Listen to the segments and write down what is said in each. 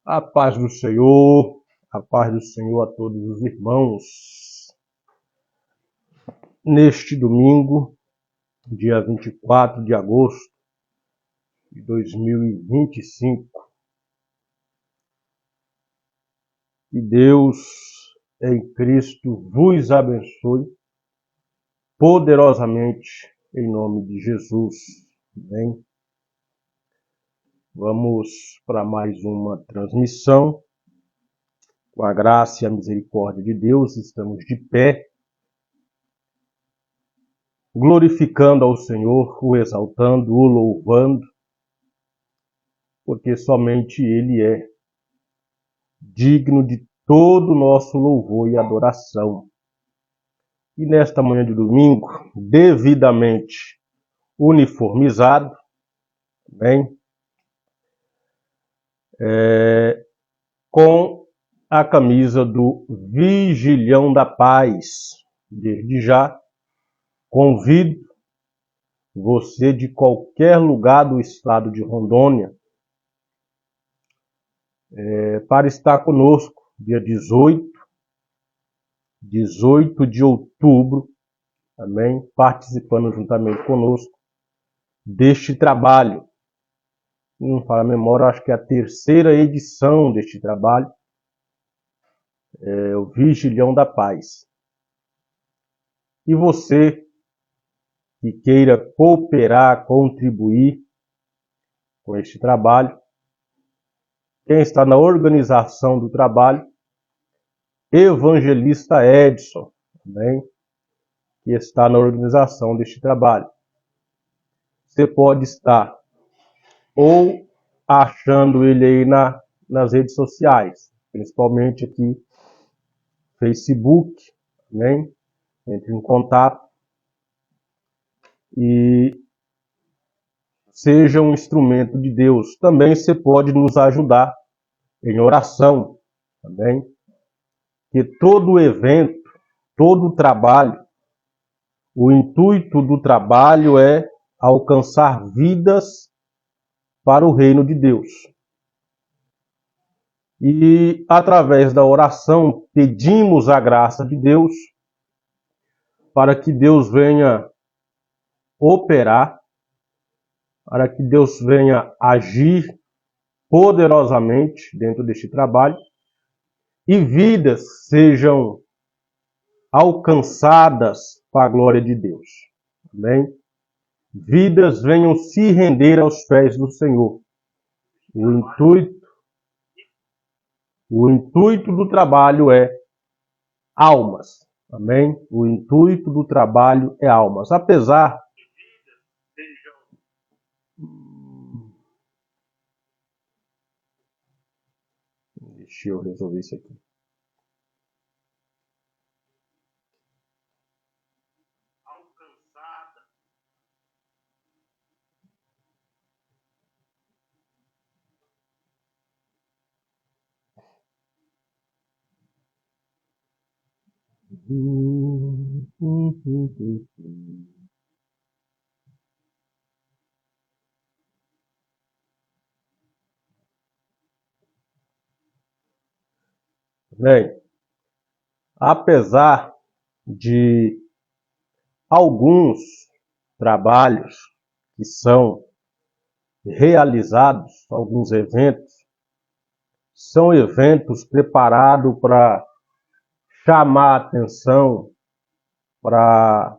A paz do Senhor a todos os irmãos. Neste domingo, dia 24 de agosto de 2025, que Deus em Cristo vos abençoe poderosamente em nome de Jesus. Amém? Vamos para mais uma transmissão. Com a graça e a misericórdia de Deus, estamos de pé, glorificando ao Senhor, o exaltando, o louvando, porque somente Ele é digno de todo o nosso louvor e adoração. E nesta manhã de domingo, devidamente uniformizado, bem, com a camisa do Vigilhão da Paz. Desde já, convido você de qualquer lugar do estado de Rondônia para estar conosco, dia 18 de outubro, amém? Participando juntamente conosco deste trabalho. Não falo a memória, acho que é a terceira edição deste trabalho, o Vigilhão da Paz. E você que queira cooperar, contribuir com este trabalho, quem está na organização do trabalho, Evangelista Edson, amém? Que está na organização deste trabalho. Você pode estar ou achando ele aí nas redes sociais, principalmente aqui Facebook, amém? Entre em contato e seja um instrumento de Deus. Também você pode nos ajudar em oração, também. Que todo evento, todo trabalho, o intuito do trabalho é alcançar vidas para o reino de Deus. E através da oração pedimos a graça de Deus para que Deus venha operar, para que Deus venha agir poderosamente dentro deste trabalho e vidas sejam alcançadas para a glória de Deus. Amém? Vidas venham se render aos pés do Senhor. O intuito do trabalho é almas. Amém? O intuito do trabalho é almas. Apesar deixa eu resolver isso aqui. Bem, apesar de alguns trabalhos que são realizados, alguns eventos, são eventos preparados para chamar a atenção, para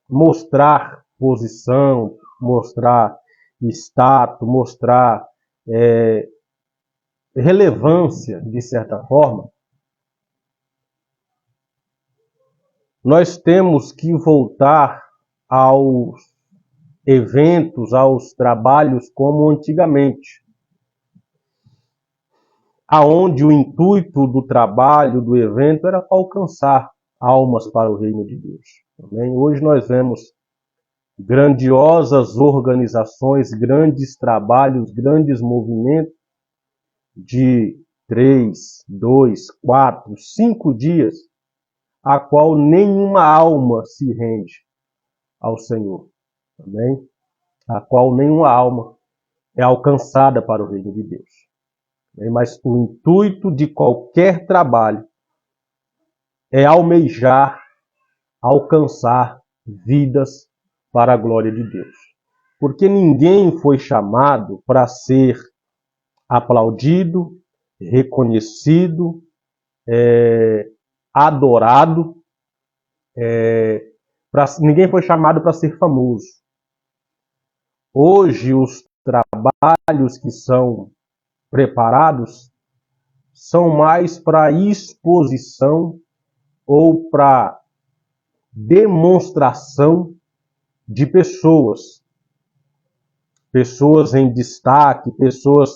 mostrar posição, mostrar status, mostrar relevância, de certa forma. Nós temos que voltar aos eventos, aos trabalhos como antigamente, aonde o intuito do trabalho, do evento, era alcançar almas para o reino de Deus. Também hoje nós vemos grandiosas organizações, grandes trabalhos, grandes movimentos de 3, 2, 4, 5 dias, a qual nenhuma alma se rende. ao Senhor. Amém? A qual nenhuma alma é alcançada para o reino de Deus. Amém? Mas o intuito de qualquer trabalho é almejar, alcançar vidas para a glória de Deus. Porque ninguém foi chamado para ser aplaudido, reconhecido, adorado. Ninguém foi chamado para ser famoso. Hoje, os trabalhos que são preparados são mais para exposição ou para demonstração de pessoas. Pessoas em destaque, pessoas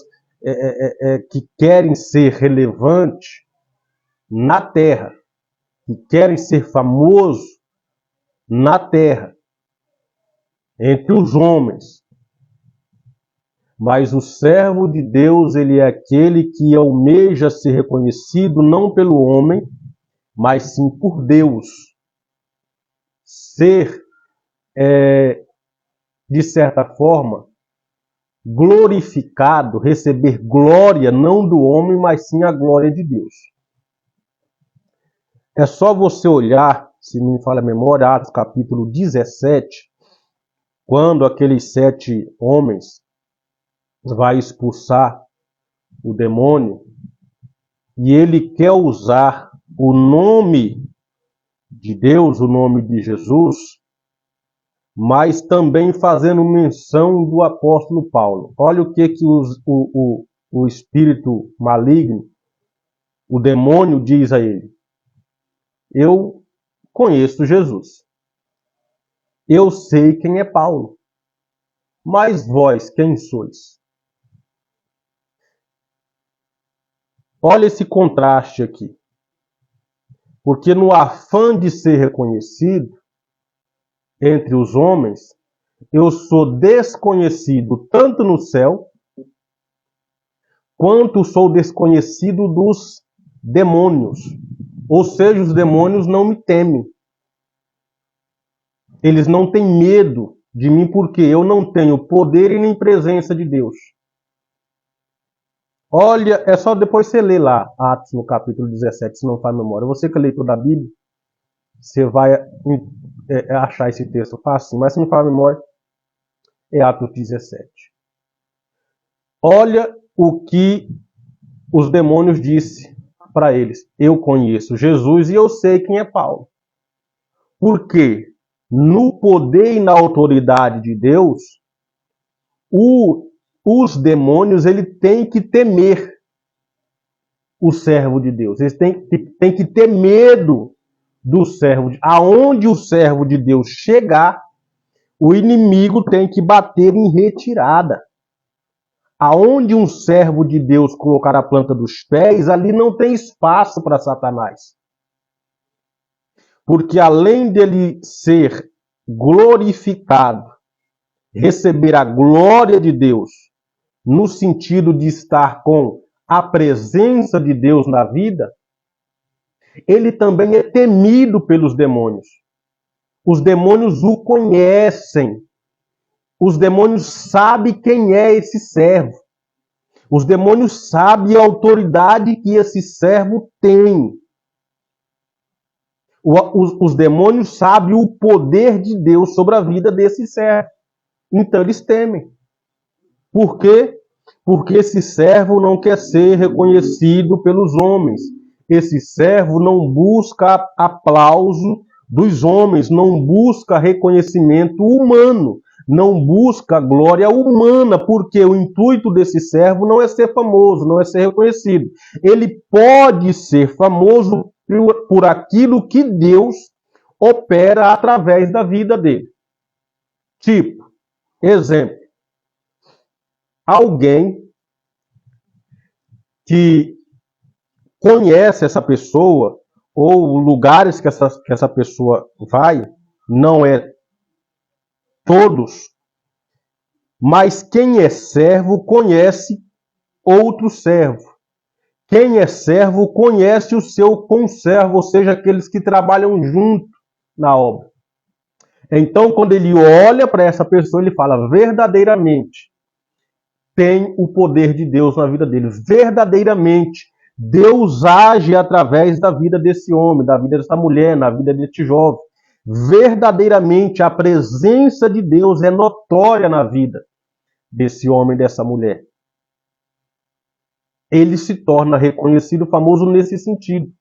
que querem ser relevantes na terra, que querem ser famosos na terra, entre os homens. Mas o servo de Deus, ele é aquele que almeja ser reconhecido não pelo homem, mas sim por Deus. Ser, de certa forma, glorificado, receber glória não do homem, mas sim a glória de Deus. É só você olhar, se não me falha a memória, Atos capítulo 17, quando aqueles 7 homens vai expulsar o demônio, e ele quer usar o nome de Deus, o nome de Jesus, mas também fazendo menção do apóstolo Paulo. Olha o que o espírito maligno, o demônio, diz a ele. Eu conheço Jesus. Eu sei quem é Paulo. Mas vós, quem sois? Olha esse contraste aqui. Porque no afã de ser reconhecido entre os homens, eu sou desconhecido tanto no céu, quanto sou desconhecido dos demônios. Ou seja, os demônios não me temem. Eles não têm medo de mim porque eu não tenho poder e nem presença de Deus. Olha, é só depois você ler lá, Atos no capítulo 17, se não faz memória. Você que é leitor da Bíblia, você vai achar esse texto fácil, mas se não faz memória, é Atos 17. Olha o que os demônios disse para eles. Eu conheço Jesus e eu sei quem é Paulo. Porque no poder e na autoridade de Deus, os demônios ele tem que temer o servo de Deus. Eles têm que ter medo do servo. Aonde o servo de Deus chegar, o inimigo tem que bater em retirada. Aonde um servo de Deus colocar a planta dos pés, ali não tem espaço para Satanás. Porque além dele ser glorificado, receber a glória de Deus, no sentido de estar com a presença de Deus na vida, ele também é temido pelos demônios. Os demônios o conhecem. Os demônios sabem quem é esse servo. Os demônios sabem a autoridade que esse servo tem. Os demônios sabem o poder de Deus sobre a vida desse servo. Então eles temem. Por quê? Porque esse servo não quer ser reconhecido pelos homens. Esse servo não busca aplauso dos homens, não busca reconhecimento humano, não busca glória humana, porque o intuito desse servo não é ser famoso, não é ser reconhecido. Ele pode ser famoso por aquilo que Deus opera através da vida dele. Tipo, exemplo, alguém que conhece essa pessoa, ou lugares que essa pessoa vai, não é todos, mas quem é servo conhece outro servo. Quem é servo conhece o seu conservo, ou seja, aqueles que trabalham junto na obra. Então, quando ele olha para essa pessoa, ele fala: verdadeiramente tem o poder de Deus na vida dele. Verdadeiramente, Deus age através da vida desse homem, da vida dessa mulher, na vida deste jovem. Verdadeiramente, a presença de Deus é notória na vida desse homem, dessa mulher. Ele se torna reconhecido, famoso nesse sentido.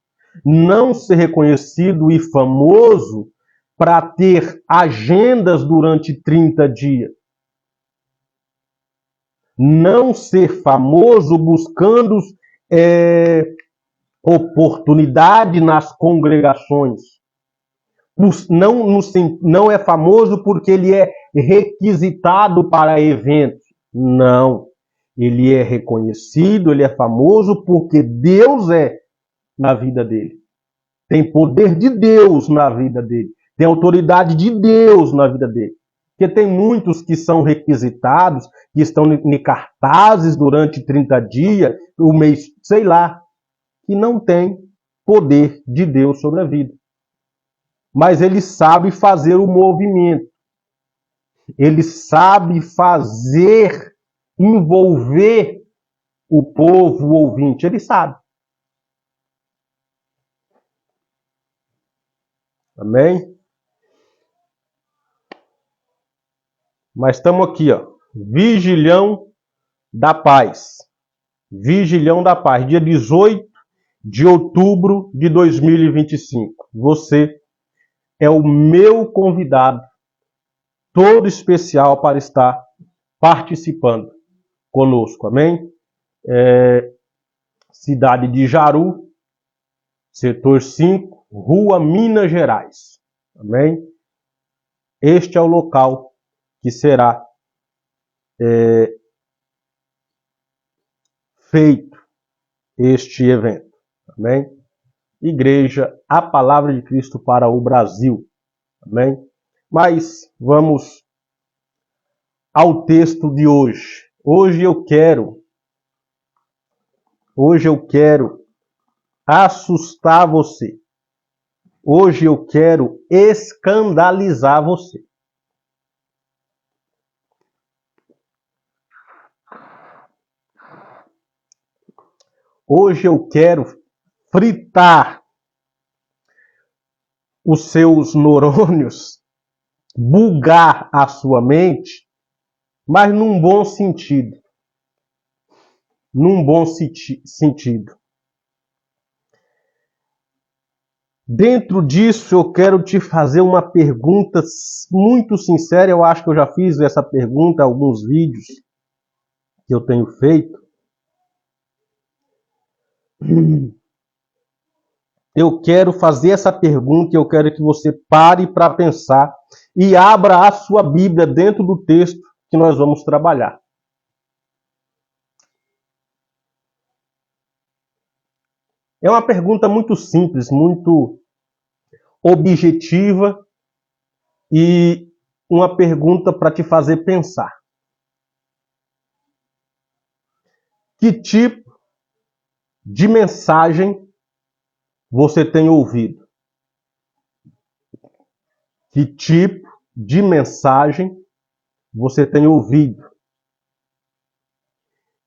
Não ser reconhecido e famoso para ter agendas durante 30 dias. Não ser famoso buscando oportunidade nas congregações. Não é famoso porque ele é requisitado para eventos. Não. Ele é reconhecido, ele é famoso porque Deus é na vida dele. Tem poder de Deus na vida dele. Tem autoridade de Deus na vida dele. Porque tem muitos que são requisitados, que estão em cartazes durante 30 dias, o mês, sei lá, que não tem poder de Deus sobre a vida. Mas ele sabe fazer o movimento. Ele sabe fazer, envolver o povo, o ouvinte. Ele sabe. Amém? Mas estamos aqui, ó. Vigilhão da Paz. Vigilhão da Paz. Dia 18 de outubro de 2025. Você é o meu convidado, todo especial para estar participando conosco. Amém? Cidade de Jaru, setor 5, Rua Minas Gerais. Amém? Este é o local que será feito este evento. Amém? Igreja, a palavra de Cristo para o Brasil. Amém? Mas vamos ao texto de hoje. Hoje eu quero assustar você. Hoje eu quero escandalizar você. Hoje eu quero fritar os seus neurônios, bugar a sua mente, mas num bom sentido. Num bom sentido. Dentro disso, eu quero te fazer uma pergunta muito sincera. Eu acho que eu já fiz essa pergunta em alguns vídeos que eu tenho feito. Eu quero fazer essa pergunta e eu quero que você pare para pensar e abra a sua Bíblia dentro do texto que nós vamos trabalhar. É uma pergunta muito simples, muito objetiva e uma pergunta para te fazer pensar. Que tipo de mensagem você tem ouvido? Que tipo de mensagem você tem ouvido?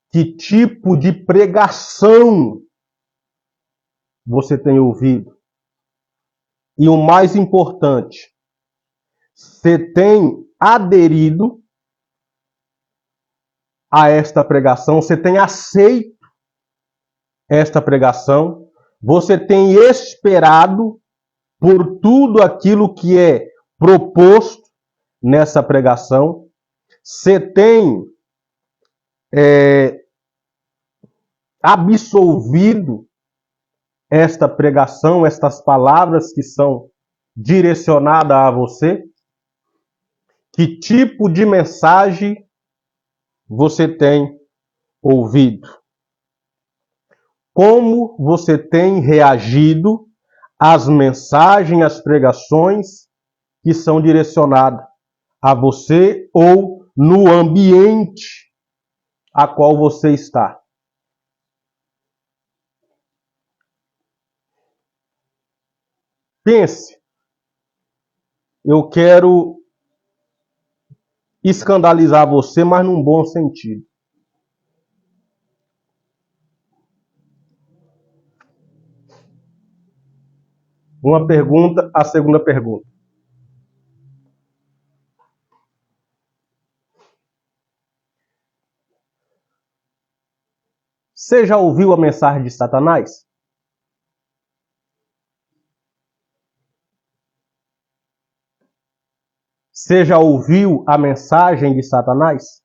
Que tipo de pregação você tem ouvido? E o mais importante, você tem aderido a esta pregação? Você tem aceito esta pregação? Você tem esperado por tudo aquilo que é proposto nessa pregação? Você tem absolvido esta pregação, estas palavras que são direcionadas a você? Que tipo de mensagem você tem ouvido? Como você tem reagido às mensagens, às pregações que são direcionadas a você ou no ambiente a qual você está? Pense. eu quero escandalizar você, mas num bom sentido. Uma pergunta, a segunda pergunta. Você já ouviu a mensagem de Satanás? Você já ouviu a mensagem de Satanás?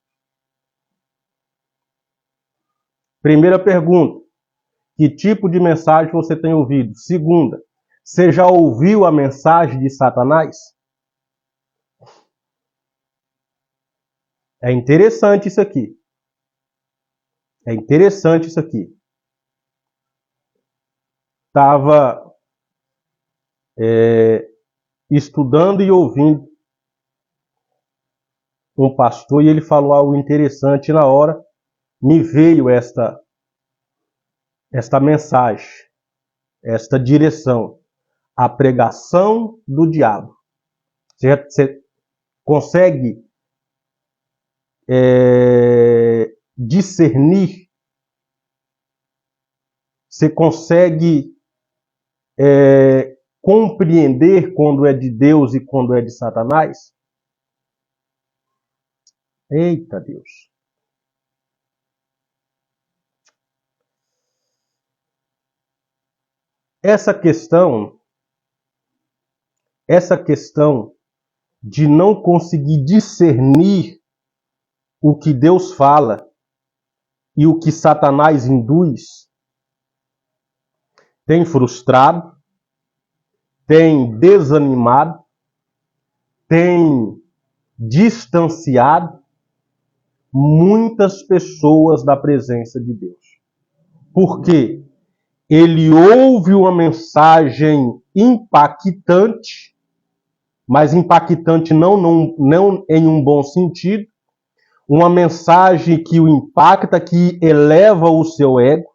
Primeira pergunta. Que tipo de mensagem você tem ouvido? Segunda. Você já ouviu a mensagem de Satanás? É interessante isso aqui. É interessante isso aqui. Estava estudando e ouvindo um pastor e ele falou algo interessante. Na hora me veio esta mensagem, esta direção. A pregação do diabo. Você consegue discernir? Você consegue compreender quando é de Deus e quando é de Satanás? Eita Deus! Essa questão de não conseguir discernir o que Deus fala e o que Satanás induz, tem frustrado, tem desanimado, tem distanciado muitas pessoas da presença de Deus. Por quê? Ele ouve uma mensagem impactante, mas impactante não em um bom sentido, uma mensagem que o impacta, que eleva o seu ego,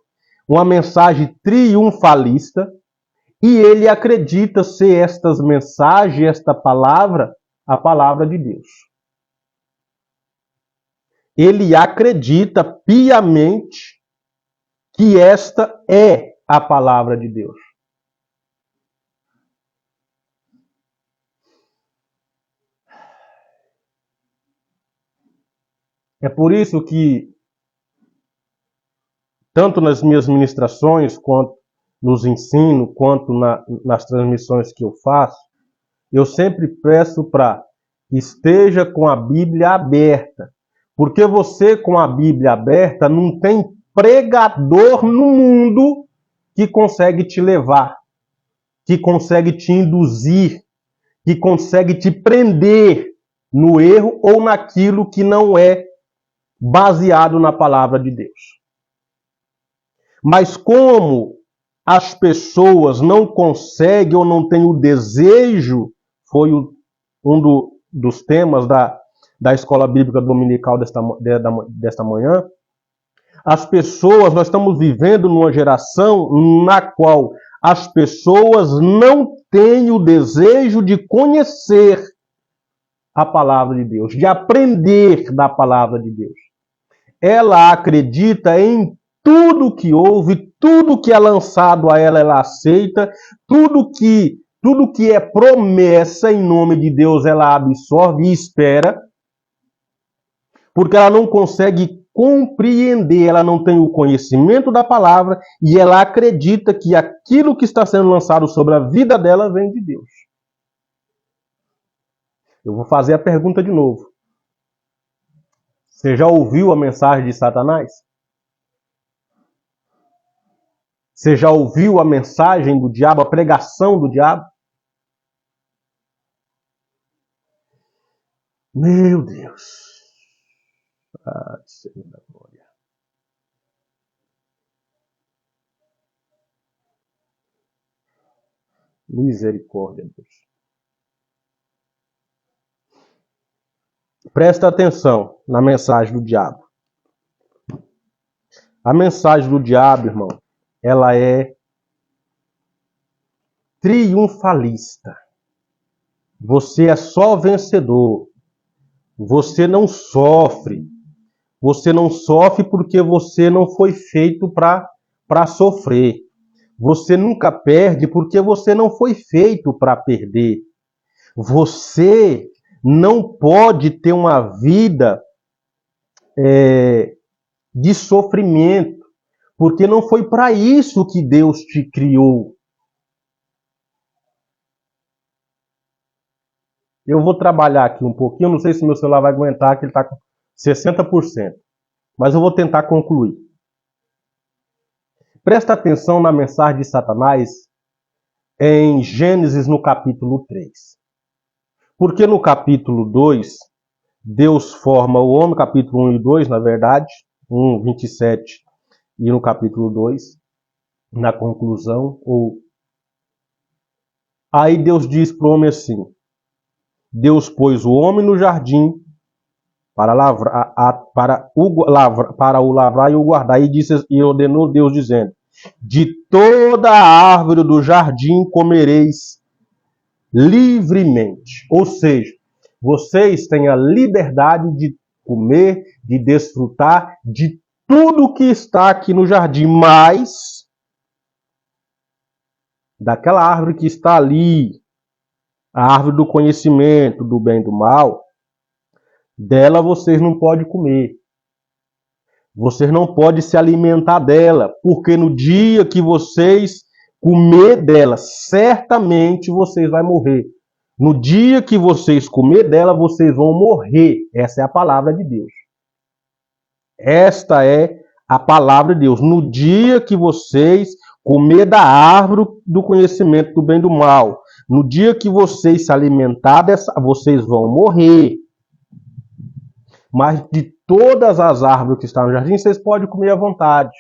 uma mensagem triunfalista, e ele acredita ser estas mensagens, esta palavra, a palavra de Deus. Ele acredita piamente que esta é a palavra de Deus. É por isso que, tanto nas minhas ministrações, quanto nos ensino, quanto nas transmissões que eu faço, eu sempre peço para esteja com a Bíblia aberta. Porque você, com a Bíblia aberta, não tem pregador no mundo que consegue te levar, que consegue te induzir, que consegue te prender no erro ou naquilo que não é baseado na palavra de Deus. Mas como as pessoas não conseguem ou não têm o desejo, foi dos temas da Escola Bíblica Dominical desta manhã, as pessoas, nós estamos vivendo numa geração na qual as pessoas não têm o desejo de conhecer a palavra de Deus, de aprender da palavra de Deus. Ela acredita em tudo que ouve, tudo que é lançado a ela, ela aceita, tudo que é promessa em nome de Deus, ela absorve e espera, porque ela não consegue compreender, ela não tem o conhecimento da palavra e ela acredita que aquilo que está sendo lançado sobre a vida dela vem de Deus. Eu vou fazer a pergunta de novo. Você já ouviu a mensagem de Satanás? Você já ouviu a mensagem do diabo, a pregação do diabo? Meu Deus. Ah, Senhor da glória. Misericórdia, Deus. Presta atenção na mensagem do diabo. A mensagem do diabo, irmão, ela é triunfalista. Você é só vencedor. Você não sofre. Você não sofre porque você não foi feito para sofrer. Você nunca perde porque você não foi feito para perder. Você não pode ter uma vida de sofrimento, porque não foi para isso que Deus te criou. Eu vou trabalhar aqui um pouquinho, não sei se meu celular vai aguentar, que ele está com 60%, mas eu vou tentar concluir. Presta atenção na mensagem de Satanás em Gênesis no capítulo 3. Porque no capítulo 2, Deus forma o homem, capítulo 1 e 2, na verdade, 1, 27, e no capítulo 2, na conclusão, aí Deus diz para o homem assim: Deus pôs o homem no jardim para o lavrar e o guardar, e ordenou Deus dizendo: de toda a árvore do jardim comereis livremente. Ou seja, vocês têm a liberdade de comer, de desfrutar de tudo que está aqui no jardim, mas daquela árvore que está ali, a árvore do conhecimento do bem e do mal, dela vocês não podem comer. Vocês não podem se alimentar dela, porque no dia que vocês comer dela, certamente vocês vão morrer. No dia que vocês comer dela, vocês vão morrer. Essa é a palavra de Deus. Esta é a palavra de Deus. No dia que vocês comer da árvore do conhecimento do bem e do mal, no dia que vocês se alimentar dessa, vocês vão morrer. Mas de todas as árvores que estão no jardim, vocês podem comer à vontade.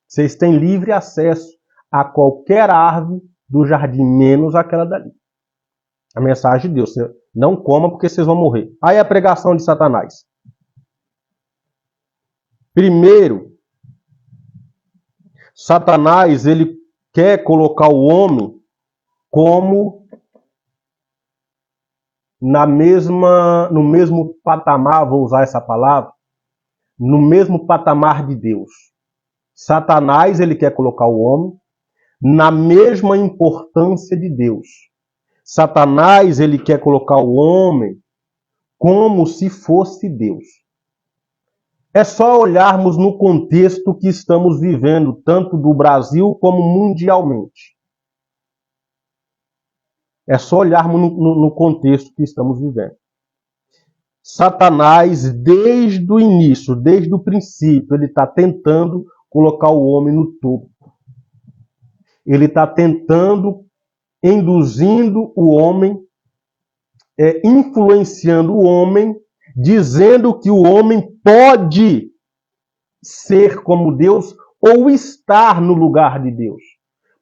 Vocês têm livre acesso a qualquer árvore do jardim, menos aquela dali. A mensagem de Deus: não coma porque vocês vão morrer. Aí a pregação de Satanás. Primeiro, Satanás, ele quer colocar o homem como no mesmo patamar, vou usar essa palavra, no mesmo patamar de Deus. Satanás, ele quer colocar o homem na mesma importância de Deus. Satanás, ele quer colocar o homem como se fosse Deus. É só olharmos no contexto que estamos vivendo, tanto do Brasil como mundialmente. É só olharmos no contexto que estamos vivendo. Satanás, desde o início, desde o princípio, ele está tentando colocar o homem no topo. Ele está tentando, induzindo o homem, influenciando o homem, dizendo que o homem pode ser como Deus ou estar no lugar de Deus.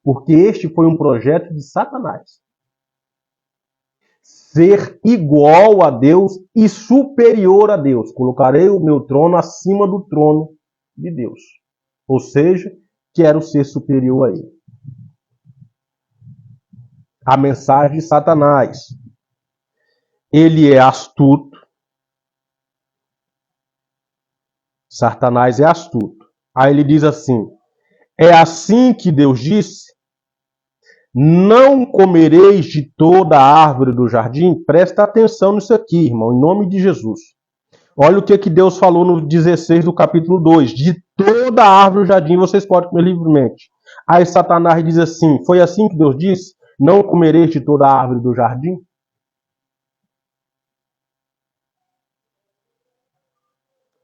Porque este foi um projeto de Satanás. Ser igual a Deus e superior a Deus. Colocarei o meu trono acima do trono de Deus. Ou seja, quero ser superior a Ele. A mensagem de Satanás. Ele é astuto. Satanás é astuto. Aí ele diz assim: é assim que Deus disse: não comereis de toda a árvore do jardim? Presta atenção nisso aqui, irmão, em nome de Jesus. Olha o que Deus falou no 16 do capítulo 2. De toda a árvore do jardim vocês podem comer livremente. Aí Satanás diz assim: foi assim que Deus disse? Não comereis de toda a árvore do jardim?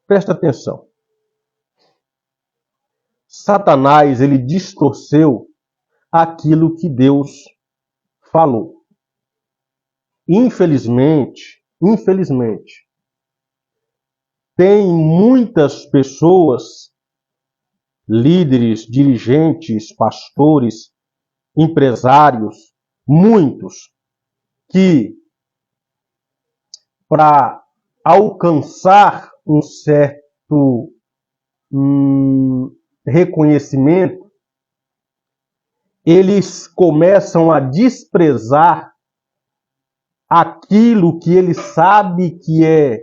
Presta atenção. Satanás, ele distorceu aquilo que Deus falou. Infelizmente, tem muitas pessoas, líderes, dirigentes, pastores, empresários, muitos, que para alcançar um certo reconhecimento, eles começam a desprezar aquilo que ele sabe que é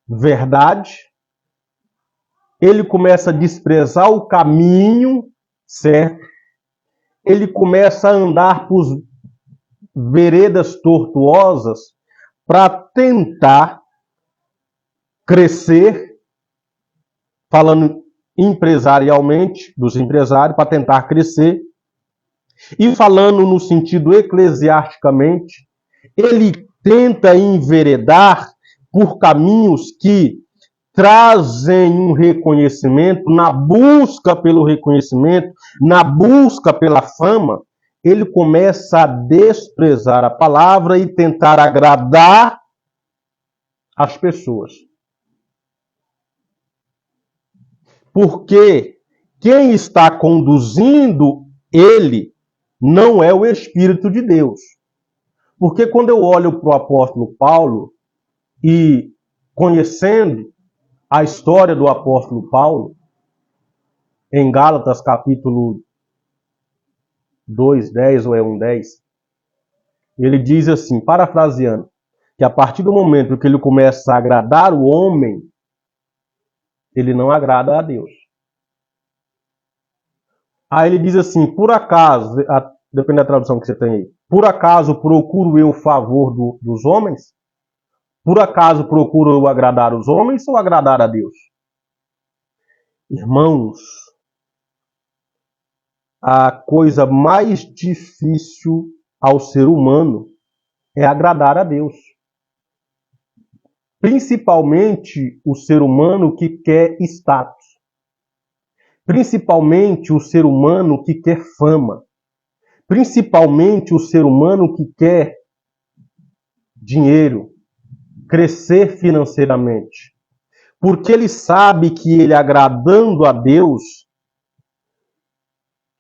verdade, ele começa a desprezar o caminho certo, ele começa a andar por veredas tortuosas para tentar crescer, falando empresarialmente, dos empresários, para tentar crescer, e falando no sentido eclesiasticamente, ele tenta enveredar por caminhos que trazem um reconhecimento, na busca pelo reconhecimento, na busca pela fama, ele começa a desprezar a palavra e tentar agradar as pessoas. Porque quem está conduzindo ele não é o Espírito de Deus. Porque quando eu olho para o apóstolo Paulo e conhecendo a história do apóstolo Paulo, em Gálatas capítulo 2:10 ou é 1:10, ele diz assim, parafraseando, que a partir do momento que ele começa a agradar o homem, ele não agrada a Deus. Aí ele diz assim, por acaso, depende da tradução que você tem aí, por acaso procuro eu o favor dos homens? Por acaso procuro eu agradar os homens ou agradar a Deus? Irmãos, a coisa mais difícil ao ser humano é agradar a Deus. Principalmente o ser humano que quer status. Principalmente o ser humano que quer fama. Principalmente o ser humano que quer dinheiro, crescer financeiramente. Porque ele sabe que ele agradando a Deus,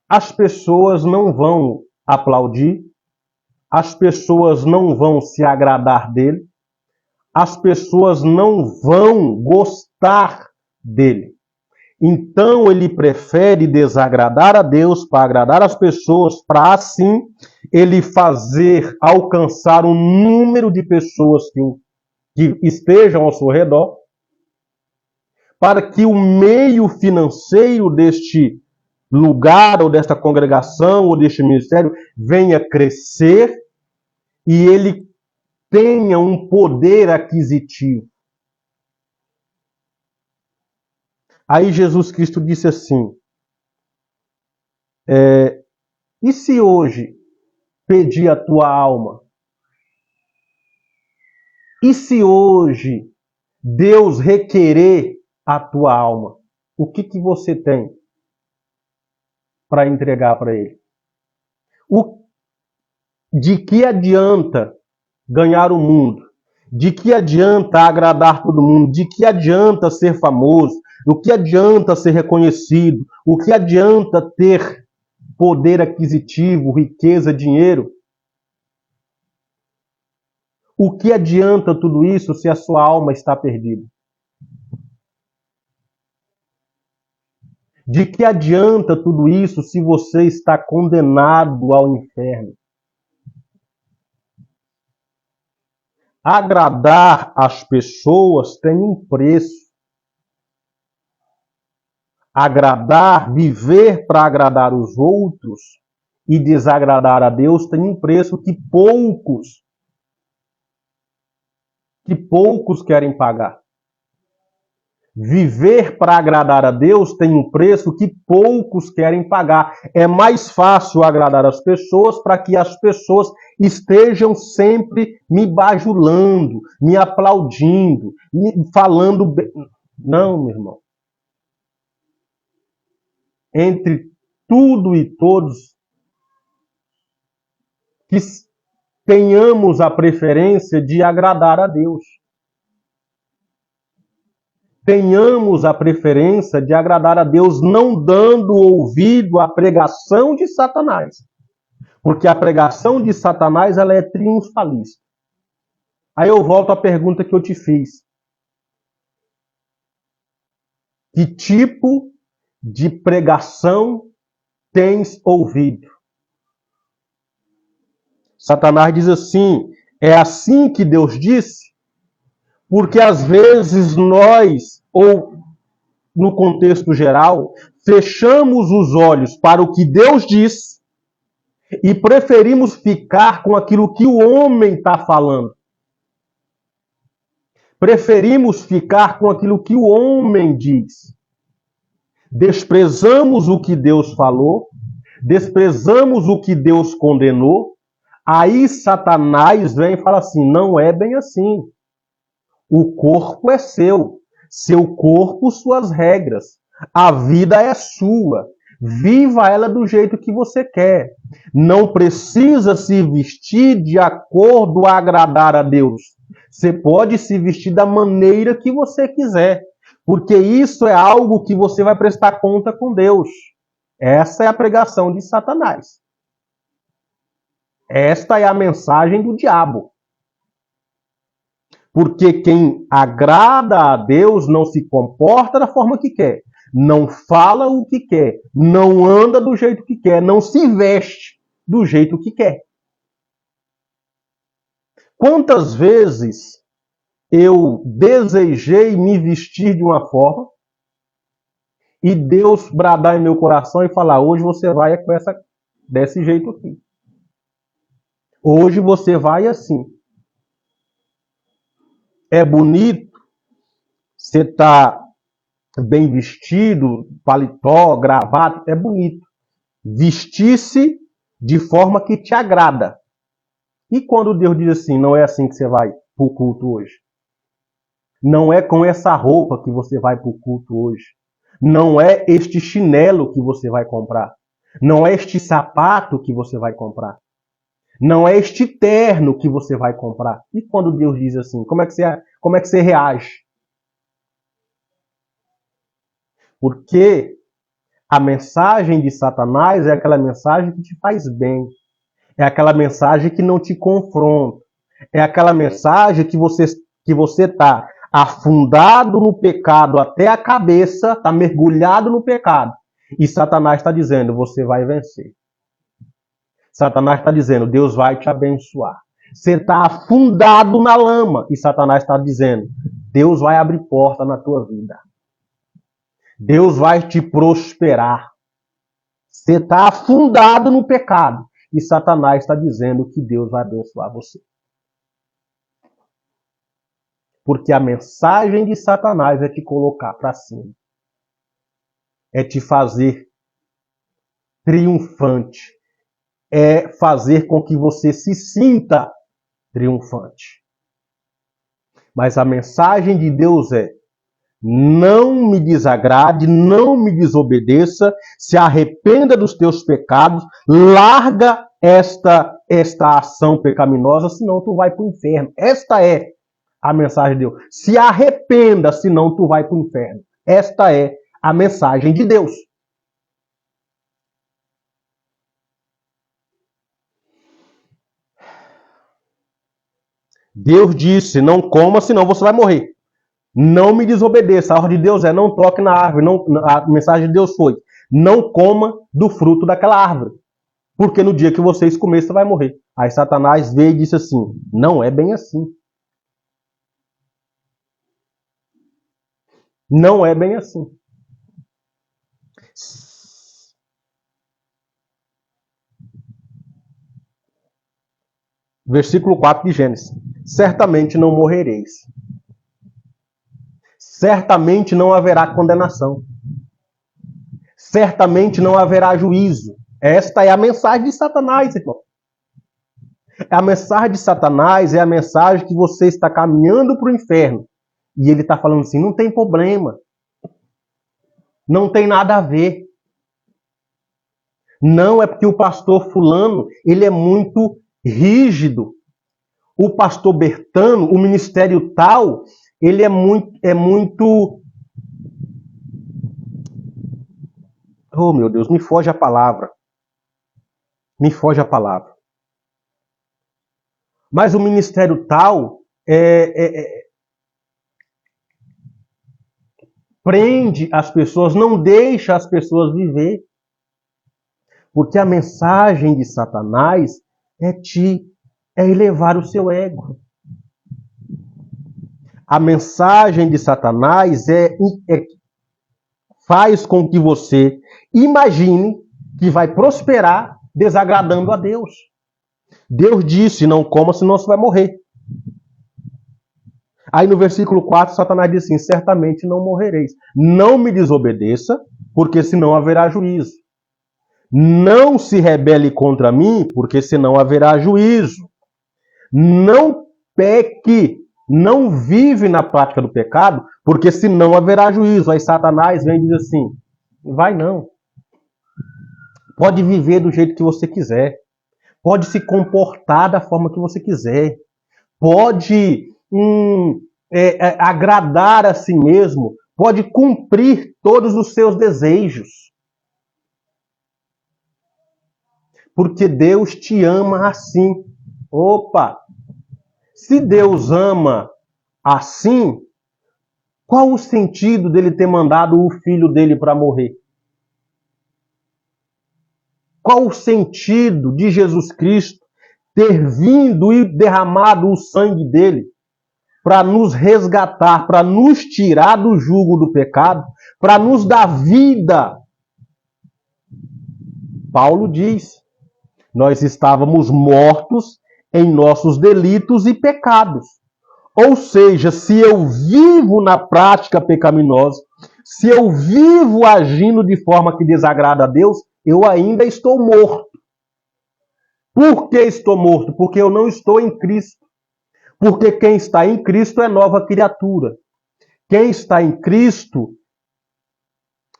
as pessoas não vão aplaudir, as pessoas não vão se agradar dele, as pessoas não vão gostar dele. Então ele prefere desagradar a Deus para agradar as pessoas, para assim ele alcançar um número de pessoas que estejam ao seu redor, para que o meio financeiro deste lugar, ou desta congregação, ou deste ministério, venha crescer e ele tenha um poder aquisitivo. Aí Jesus Cristo disse assim, e se hoje pedir a tua alma? E se hoje Deus requerer a tua alma? O que você tem para entregar para Ele? De que adianta ganhar o mundo? De que adianta agradar todo mundo? De que adianta ser famoso? O que adianta ser reconhecido? O que adianta ter poder aquisitivo, riqueza, dinheiro? O que adianta tudo isso se a sua alma está perdida? De que adianta tudo isso se você está condenado ao inferno? Agradar as pessoas tem um preço. Agradar, viver para agradar os outros e desagradar a Deus tem um preço que poucos querem pagar. Viver para agradar a Deus tem um preço que poucos querem pagar. É mais fácil agradar as pessoas para que as pessoas estejam sempre me bajulando, me aplaudindo, me falando bem. Não, meu irmão. Entre tudo e todos, que tenhamos a preferência de agradar a Deus. Tenhamos a preferência de agradar a Deus, não dando ouvido à pregação de Satanás. Porque a pregação de Satanás ela é triunfalista. Aí eu volto à pergunta que eu te fiz. Que tipo de pregação tens ouvido? Satanás diz assim, É assim que Deus disse? Porque às vezes nós, ou no contexto geral, fechamos os olhos para o que Deus diz e preferimos ficar com aquilo que o homem está falando. Preferimos ficar com aquilo que o homem diz. Desprezamos o que Deus falou, desprezamos o que Deus condenou. Aí Satanás vem e fala assim: não é bem assim. O corpo é seu corpo, suas regras. A vida é sua. Viva ela do jeito que você quer. Não precisa se vestir de acordo a agradar a Deus. Você pode se vestir da maneira que você quiser, porque isso é algo que você vai prestar conta com Deus. Essa é a pregação de Satanás. Esta é a mensagem do diabo. Porque quem agrada a Deus não se comporta da forma que quer, não fala o que quer, não anda do jeito que quer, não se veste do jeito que quer. Quantas vezes eu desejei me vestir de uma forma e Deus bradar em meu coração e falar: hoje você vai com desse jeito aqui. Hoje você vai assim. É bonito, você está bem vestido, paletó, gravata, é bonito. Vestir-se de forma que te agrada. E quando Deus diz assim: não é assim que você vai para o culto hoje? Não é com essa roupa que você vai para o culto hoje. Não é este chinelo que você vai comprar. Não é este sapato que você vai comprar. Não é este terno que você vai comprar. E quando Deus diz assim, como é que você reage? Porque a mensagem de Satanás é aquela mensagem que te faz bem. É aquela mensagem que não te confronta. É aquela mensagem que você está afundado no pecado até a cabeça, está mergulhado no pecado. E Satanás está dizendo: você vai vencer. Satanás está dizendo: Deus vai te abençoar. Você está afundado na lama. E Satanás está dizendo: Deus vai abrir porta na tua vida. Deus vai te prosperar. Você está afundado no pecado. E Satanás está dizendo que Deus vai abençoar você. Porque a mensagem de Satanás é te colocar para cima. É te fazer triunfante. É fazer com que você se sinta triunfante. Mas a mensagem de Deus é: não me desagrade, não me desobedeça, se arrependa dos teus pecados, larga esta ação pecaminosa, senão tu vai para o inferno. Esta é a mensagem de Deus. Se arrependa, senão tu vai para o inferno. Esta é a mensagem de Deus. Deus disse: não coma, senão você vai morrer. Não me desobedeça. A ordem de Deus é: não toque na árvore. A mensagem de Deus foi: não coma do fruto daquela árvore. Porque no dia que vocês comerem, você vai morrer. Aí Satanás veio e disse assim: não é bem assim. Não é bem assim. Versículo 4 de Gênesis: certamente não morrereis. Certamente não haverá condenação. Certamente não haverá juízo. Esta é a mensagem de Satanás, irmão. A mensagem de Satanás é a mensagem que você está caminhando para o inferno. E ele está falando assim: não tem problema. Não tem nada a ver. Não é porque o pastor fulano, ele é muito rígido. O pastor Bertano, o ministério tal, ele é muito... Oh, meu Deus, me foge a palavra. Me foge a palavra. Mas o ministério tal prende as pessoas, não deixa as pessoas viver. Porque a mensagem de Satanás é te é elevar o seu ego. A mensagem de Satanás faz com que você imagine que vai prosperar desagradando a Deus. Deus disse, não coma, senão você vai morrer. Aí no versículo 4, Satanás diz assim, certamente não morrereis. Não me desobedeça, porque senão haverá juízo. Não se rebele contra mim, porque senão haverá juízo. Não peque, não vive na prática do pecado, porque senão haverá juízo. Aí Satanás vem e diz assim, vai não. Pode viver do jeito que você quiser. Pode se comportar da forma que você quiser. Pode agradar a si mesmo. Pode cumprir todos os seus desejos. Porque Deus te ama assim. Opa! Se Deus ama assim, qual o sentido dele ter mandado o filho dele para morrer? Qual o sentido de Jesus Cristo ter vindo e derramado o sangue dele para nos resgatar, para nos tirar do jugo do pecado, para nos dar vida? Paulo diz, nós estávamos mortos em nossos delitos e pecados. Ou seja, se eu vivo na prática pecaminosa, se eu vivo agindo de forma que desagrada a Deus, eu ainda estou morto. Por que estou morto? Porque eu não estou em Cristo. Porque quem está em Cristo é nova criatura. Quem está em Cristo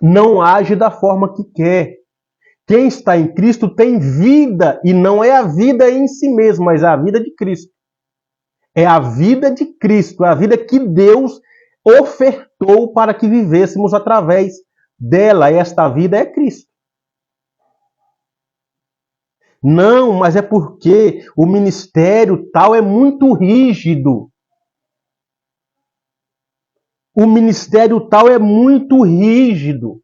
não age da forma que quer. Quem está em Cristo tem vida, e não é a vida em si mesmo, mas é a vida de Cristo. É a vida de Cristo, é a vida que Deus ofertou para que vivêssemos através dela. Esta vida é Cristo. Não, mas é porque o ministério tal é muito rígido. O ministério tal é muito rígido.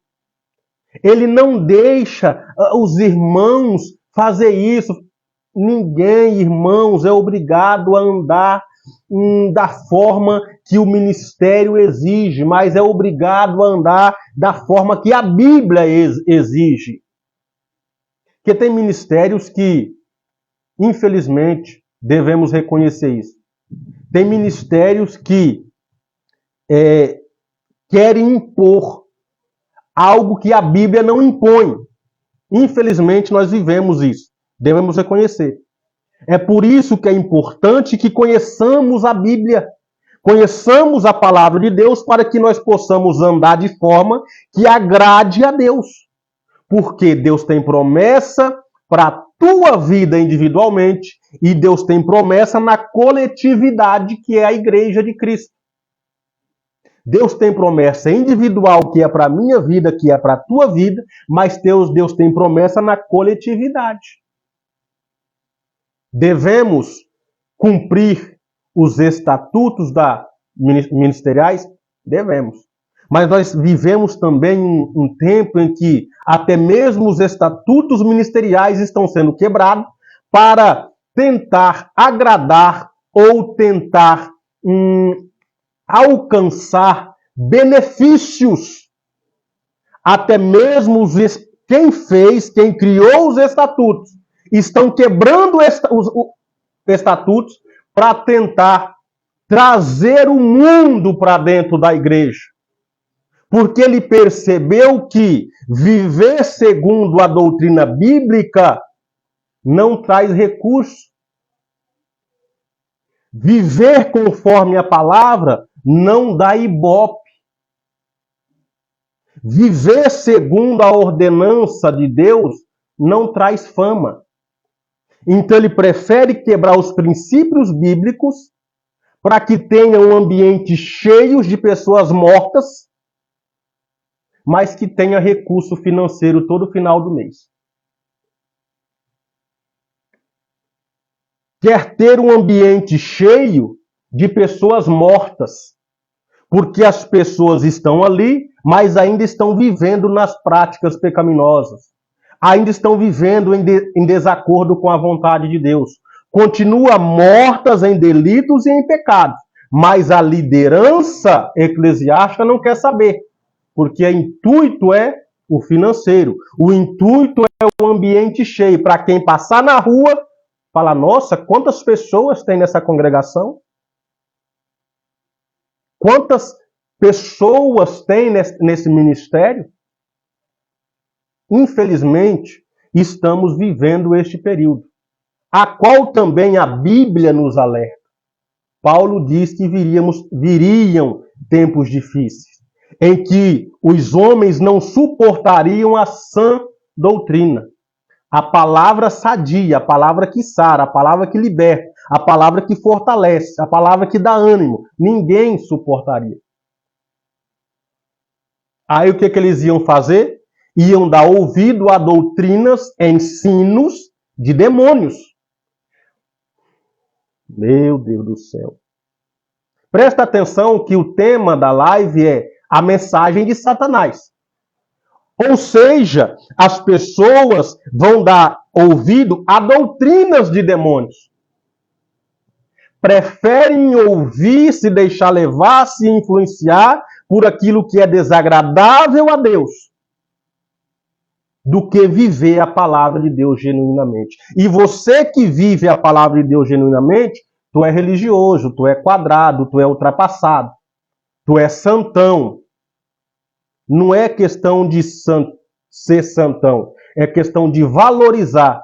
Ele não deixa os irmãos fazer isso. Ninguém, irmãos, é obrigado a andar da forma que o ministério exige, mas é obrigado a andar da forma que a Bíblia exige. Porque tem ministérios que, infelizmente, devemos reconhecer isso. Tem ministérios que querem impor algo que a Bíblia não impõe. Infelizmente, nós vivemos isso. Devemos reconhecer. É por isso que é importante que conheçamos a Bíblia, conheçamos a palavra de Deus, para que nós possamos andar de forma que agrade a Deus. Porque Deus tem promessa para a tua vida individualmente e Deus tem promessa na coletividade, que é a igreja de Cristo. Deus tem promessa individual, que é para a minha vida, que é para a tua vida, mas Deus tem promessa na coletividade. Devemos cumprir os estatutos ministeriais? Devemos. Mas nós vivemos também um tempo em que até mesmo os estatutos ministeriais estão sendo quebrados para tentar agradar ou tentar alcançar benefícios. Até mesmo quem criou os estatutos estão quebrando os estatutos para tentar trazer o mundo para dentro da igreja. Porque ele percebeu que viver segundo a doutrina bíblica não traz recurso. Viver conforme a palavra não dá ibope. Viver segundo a ordenança de Deus não traz fama. Então ele prefere quebrar os princípios bíblicos para que tenha um ambiente cheio de pessoas mortas, mas que tenha recurso financeiro todo final do mês. Quer ter um ambiente cheio de pessoas mortas, porque as pessoas estão ali, mas ainda estão vivendo nas práticas pecaminosas. Ainda estão vivendo em desacordo com a vontade de Deus. continua mortas em delitos e em pecados, mas a liderança eclesiástica não quer saber, porque o intuito é o financeiro, o intuito é o ambiente cheio, para quem passar na rua, fala, nossa, quantas pessoas tem nessa congregação? Quantas pessoas tem nesse ministério? Infelizmente, estamos vivendo este período, a qual também a Bíblia nos alerta. Paulo diz que viriam tempos difíceis, em que os homens não suportariam a sã doutrina, a palavra sadia, a palavra que sara, a palavra que liberta, a palavra que fortalece, a palavra que dá ânimo. Ninguém suportaria. Aí o que eles iam fazer? Iam dar ouvido a doutrinas, ensinos de demônios. Meu Deus do céu. Presta atenção que o tema da live é a mensagem de Satanás. Ou seja, as pessoas vão dar ouvido a doutrinas de demônios. Preferem ouvir, se deixar levar, se influenciar por aquilo que é desagradável a Deus, do que viver a palavra de Deus genuinamente. E você que vive a palavra de Deus genuinamente, tu é religioso, tu é quadrado, tu é ultrapassado, tu é santão. Não é questão de ser santão, é questão de valorizar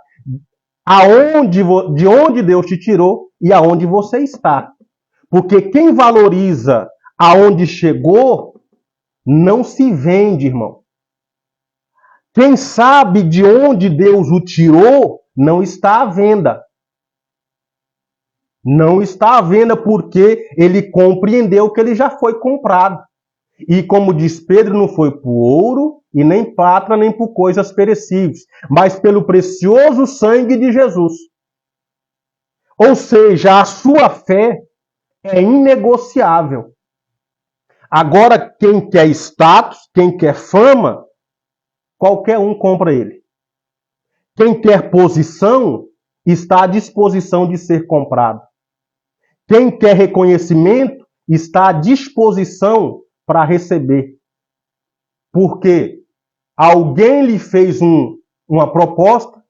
de onde Deus te tirou e aonde você está. Porque quem valoriza aonde chegou, não se vende, irmão. Quem sabe de onde Deus o tirou, não está à venda. Não está à venda porque ele compreendeu que ele já foi comprado. E como diz Pedro, não foi por ouro e nem prata, nem por coisas perecíveis, mas pelo precioso sangue de Jesus. Ou seja, a sua fé é inegociável. Agora, quem quer status, quem quer fama, qualquer um compra ele. Quem quer posição, está à disposição de ser comprado. Quem quer reconhecimento, está à disposição para receber. Porque alguém lhe fez uma proposta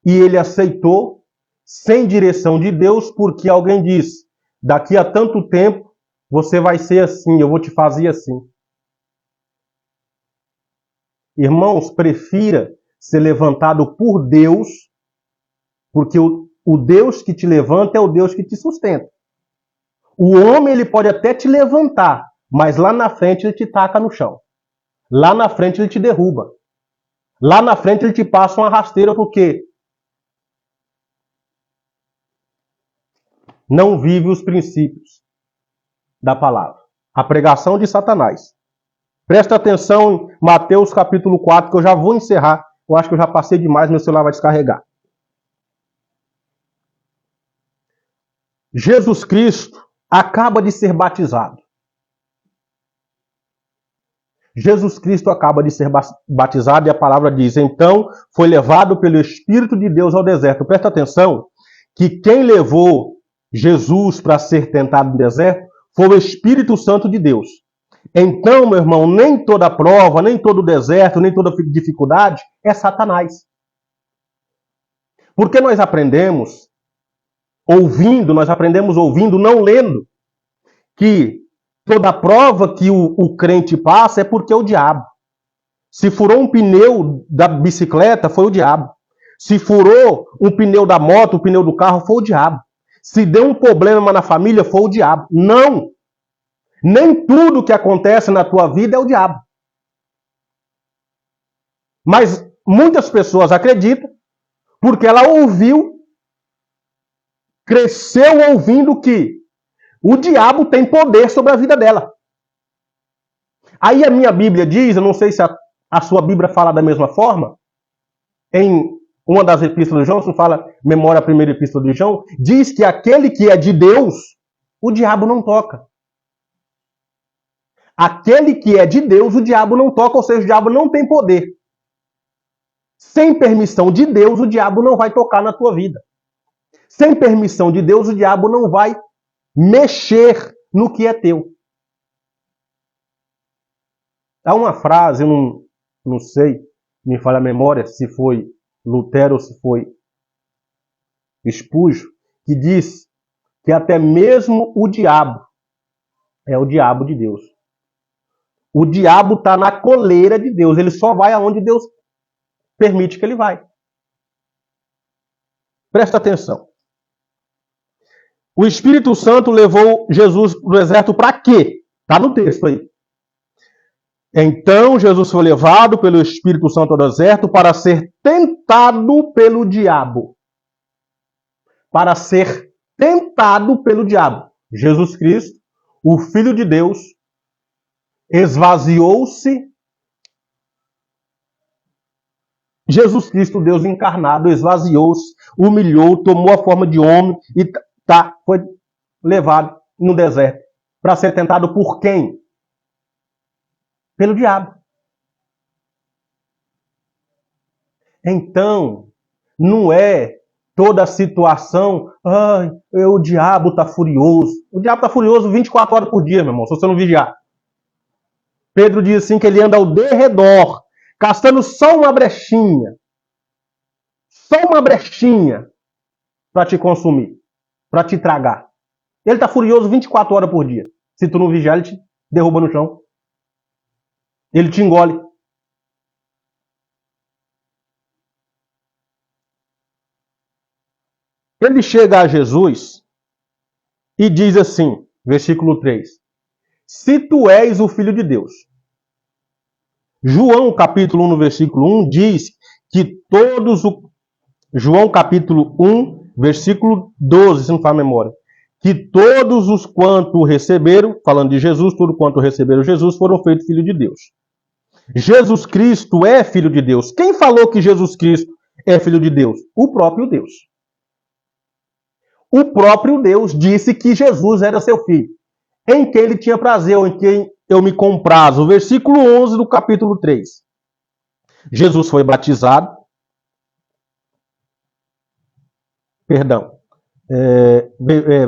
e ele aceitou sem direção de Deus, porque alguém disse, daqui a tanto tempo você vai ser assim, eu vou te fazer assim. Irmãos, prefira ser levantado por Deus, porque o Deus que te levanta é o Deus que te sustenta. O homem ele pode até te levantar, mas lá na frente ele te taca no chão. Lá na frente ele te derruba. Lá na frente ele te passa uma rasteira porque não vive os princípios da palavra. A pregação de Satanás. Presta atenção em Mateus capítulo 4, que eu já vou encerrar. Eu acho que eu já passei demais, meu celular vai descarregar. Jesus Cristo acaba de ser batizado. Jesus Cristo acaba de ser batizado e a palavra diz, então foi levado pelo Espírito de Deus ao deserto. Presta atenção que quem levou Jesus para ser tentado no deserto foi o Espírito Santo de Deus. Então, meu irmão, nem toda prova, nem todo deserto, nem toda dificuldade é Satanás. Porque nós aprendemos ouvindo, não lendo, que toda prova que o crente passa é porque é o diabo. Se furou um pneu da bicicleta, foi o diabo. Se furou um pneu da moto, o pneu do carro, foi o diabo. Se deu um problema na família, foi o diabo. Não! Nem tudo que acontece na tua vida é o diabo. Mas muitas pessoas acreditam, porque ela ouviu, cresceu ouvindo que o diabo tem poder sobre a vida dela. Aí a minha Bíblia diz, eu não sei se a sua Bíblia fala da mesma forma, em uma das epístolas de João, se fala, memória a primeira epístola de João, diz que aquele que é de Deus, o diabo não toca. Aquele que é de Deus, o diabo não toca, ou seja, o diabo não tem poder. Sem permissão de Deus, o diabo não vai tocar na tua vida. Sem permissão de Deus, o diabo não vai mexer no que é teu. Há uma frase, eu não sei, me falha a memória, se foi Lutero ou se foi Spurgeon, que diz que até mesmo o diabo é o diabo de Deus. O diabo está na coleira de Deus, ele só vai aonde Deus permite que ele vai. Presta atenção. O Espírito Santo levou Jesus para o deserto para quê? Está no texto aí. Então Jesus foi levado pelo Espírito Santo ao deserto para ser tentado pelo diabo. Para ser tentado pelo diabo. Jesus Cristo, o Filho de Deus, esvaziou-se. Jesus Cristo, Deus encarnado, esvaziou-se, humilhou, tomou a forma de homem e foi levado no deserto para ser tentado por quem? Pelo diabo. Então, não é toda a situação, o diabo está furioso. O diabo está furioso 24 horas por dia, meu irmão, se você não vigiar. Pedro diz assim que ele anda ao derredor, caçando só uma brechinha para te consumir, para te tragar. Ele está furioso 24 horas por dia. Se tu não vigiar, ele te derruba no chão. Ele te engole. Ele chega a Jesus e diz assim, versículo 3, se tu és o Filho de Deus. João capítulo 1, no versículo 1, diz que João capítulo 1, versículo 12, se não faz memória, que todos os quanto receberam, falando de Jesus, tudo quanto receberam Jesus, foram feitos filho de Deus. Jesus Cristo é filho de Deus. Quem falou que Jesus Cristo é filho de Deus? O próprio Deus. O próprio Deus disse que Jesus era seu filho, em quem ele tinha prazer, ou em quem eu me comprazo. Versículo 11 do capítulo 3. Jesus foi batizado. Perdão.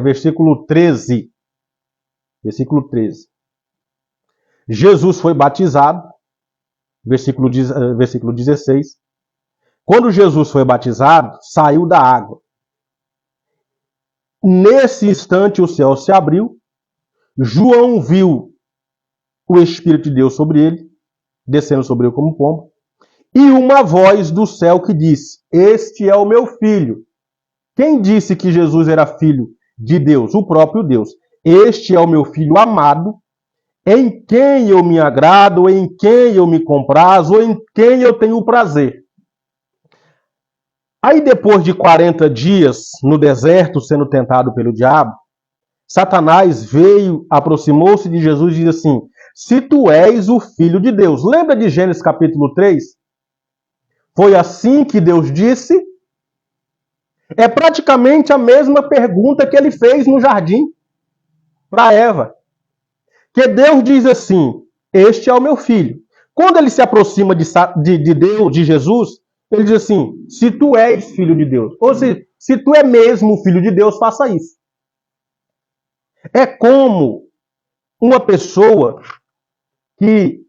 Versículo 13. Versículo 13. Jesus foi batizado. Versículo 16. Quando Jesus foi batizado, saiu da água. Nesse instante o céu se abriu. João viu o Espírito de Deus sobre ele, descendo sobre ele como pomba, e uma voz do céu que disse: este é o meu filho. Quem disse que Jesus era filho de Deus? O próprio Deus. Este é o meu filho amado, em quem eu me agrado, em quem eu me comprazo, em quem eu tenho prazer. Aí depois de 40 dias no deserto, sendo tentado pelo diabo, Satanás veio, aproximou-se de Jesus e disse assim: se tu és o Filho de Deus. Lembra de Gênesis capítulo 3? Foi assim que Deus disse? É praticamente a mesma pergunta que ele fez no jardim para Eva. Que Deus diz assim: este é o meu filho. Quando ele se aproxima de Deus, de Jesus, ele diz assim: se tu és filho de Deus. Ou seja, se tu é mesmo filho de Deus, faça isso. É como uma pessoa que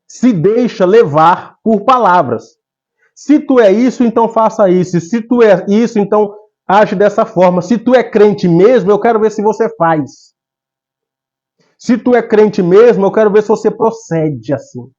se deixa levar por palavras. Se tu é isso, então faça isso. Se tu é isso, então age dessa forma. Se tu é crente mesmo, eu quero ver se você faz. Se tu é crente mesmo, eu quero ver se você procede assim.